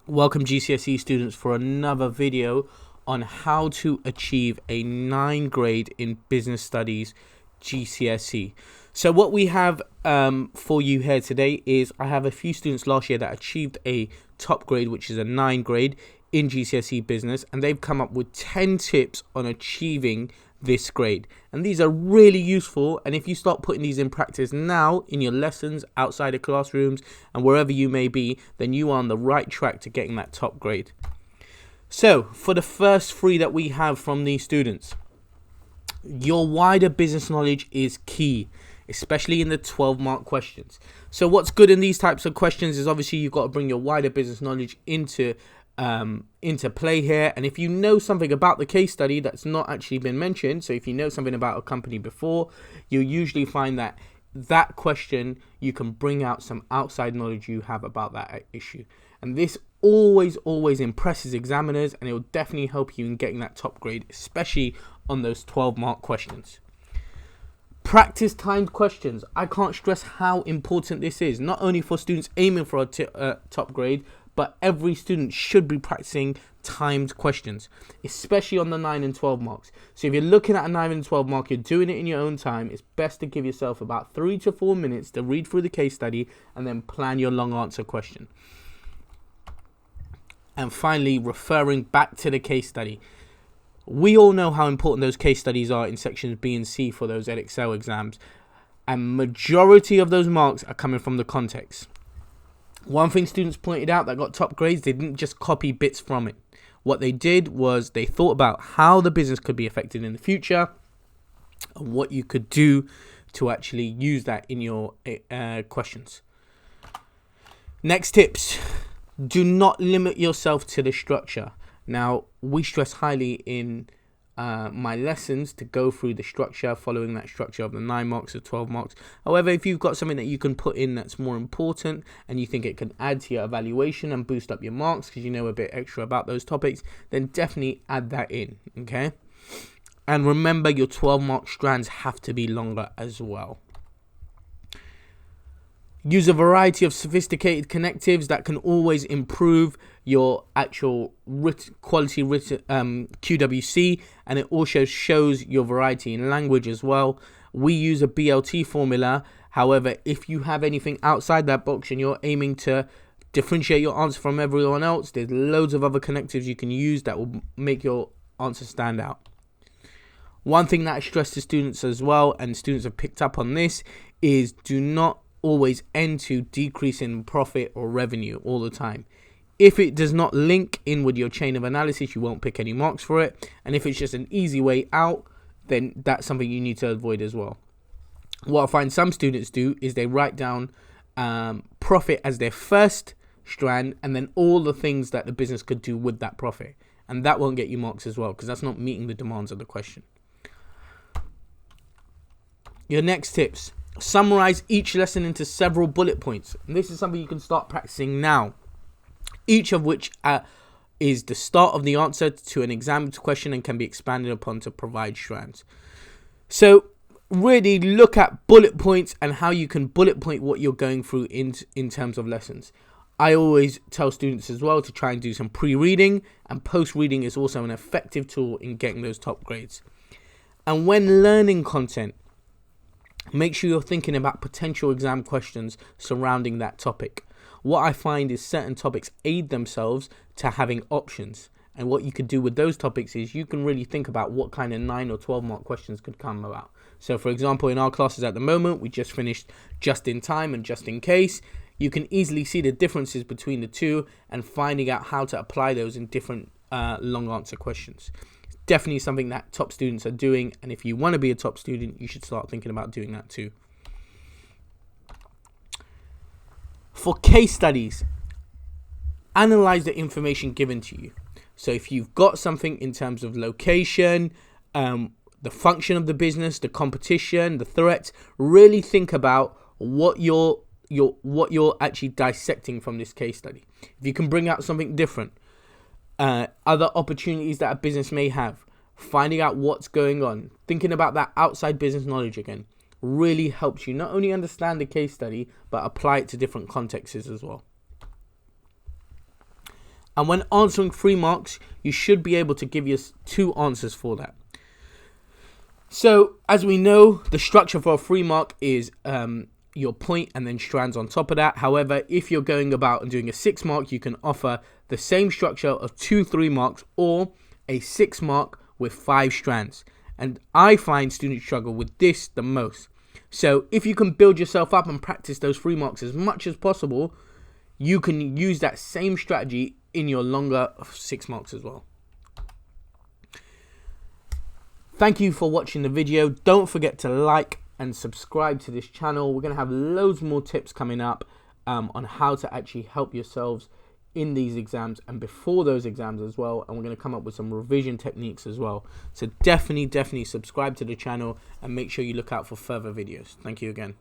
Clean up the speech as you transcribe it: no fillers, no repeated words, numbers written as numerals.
Welcome GCSE students for another video on how to achieve a 9 grade in Business Studies GCSE. So what we have for you here today is I have a few students last year that achieved a top grade, which is a 9 grade in GCSE Business, and they've come up with 10 tips on achieving this grade, and these are really useful. And if you start putting these in practice now in your lessons, outside the classrooms and wherever you may be, then you are on the right track to getting that top grade. So for the first 3 that we have from these students, your wider business knowledge is key, especially in the 12-mark questions. So what's good in these types of questions is obviously you've got to bring your wider business knowledge into play here. And if you know something about the case study that's not actually been mentioned, so if you know something about a company before, you usually find that question you can bring out some outside knowledge you have about that issue. And this always impresses examiners, and it will definitely help you in getting that top grade, especially on those 12-mark questions. Practice timed questions. I can't stress how important this is, not only for students aiming for a top grade, but every student should be practicing timed questions, especially on the 9 and 12 marks. So if you're looking at a 9 and 12 mark, you're doing it in your own time, it's best to give yourself about 3 to 4 minutes to read through the case study and then plan your long answer question. And finally, referring back to the case study. We all know how important those case studies are in sections B and C for those Edexcel exams, and majority of those marks are coming from the context. One thing students pointed out that got top grades, they didn't just copy bits from it. What they did was they thought about how the business could be affected in the future and what you could do to actually use that in your questions. Next tips. Do not limit yourself to the structure. Now, we stress highly in my lessons to go through the structure, following that structure of the 9 marks or 12 marks. However, if you've got something that you can put in that's more important and you think it can add to your evaluation and boost up your marks because you know a bit extra about those topics, then definitely add that in, okay? And remember, your 12-mark strands have to be longer as well. Use a variety of sophisticated connectives that can always improve your actual quality QWC, and it also shows your variety in language as well. We use a BLT formula. However, if you have anything outside that box and you're aiming to differentiate your answer from everyone else, there's loads of other connectives you can use that will make your answer stand out. One thing that I stress to students as well, and students have picked up on this, is do not always end to decrease in profit or revenue all the time. If it does not link in with your chain of analysis, you won't pick any marks for it. And if it's just an easy way out, then that's something you need to avoid as well. What I find some students do is they write down profit as their first strand and then all the things that the business could do with that profit. And that won't get you marks as well because that's not meeting the demands of the question. Your next tips. Summarize each lesson into several bullet points. And this is something you can start practicing now, each of which is the start of the answer to an exam question and can be expanded upon to provide strands. So really look at bullet points and how you can bullet point what you're going through in terms of lessons. I always tell students as well to try and do some pre-reading, and post-reading is also an effective tool in getting those top grades. And when learning content, make sure you're thinking about potential exam questions surrounding that topic. What I find is certain topics aid themselves to having options. And what you could do with those topics is you can really think about what kind of 9 or 12 mark questions could come about. So for example, in our classes at the moment, we just finished just in time and just in case. You can easily see the differences between the two and finding out how to apply those in different long answer questions. Definitely something that top students are doing, and if you want to be a top student, you should start thinking about doing that too. For case studies, analyze the information given to you. So if you've got something in terms of location, the function of the business, the competition, the threats, really think about what you're actually dissecting from this case study. If you can bring out something different, other opportunities that a business may have, finding out what's going on, thinking about that outside business knowledge again, really helps you not only understand the case study, but apply it to different contexts as well. And when answering 3 marks, you should be able to give us 2 answers for that. So, as we know, the structure for a 3 mark is your point and then strands on top of that. However, if you're going about and doing a 6 mark, you can offer the same structure of 2 3 marks or a 6 mark with 5 strands. And I find students struggle with this the most. So if you can build yourself up and practice those 3 marks as much as possible, you can use that same strategy in your longer 6 marks as well. Thank you for watching the video. Don't forget to like and subscribe to this channel. We're going to have loads more tips coming up on how to actually help yourselves in these exams and before those exams as well. And we're going to come up with some revision techniques as well. So definitely subscribe to the channel and make sure you look out for further videos. Thank you again.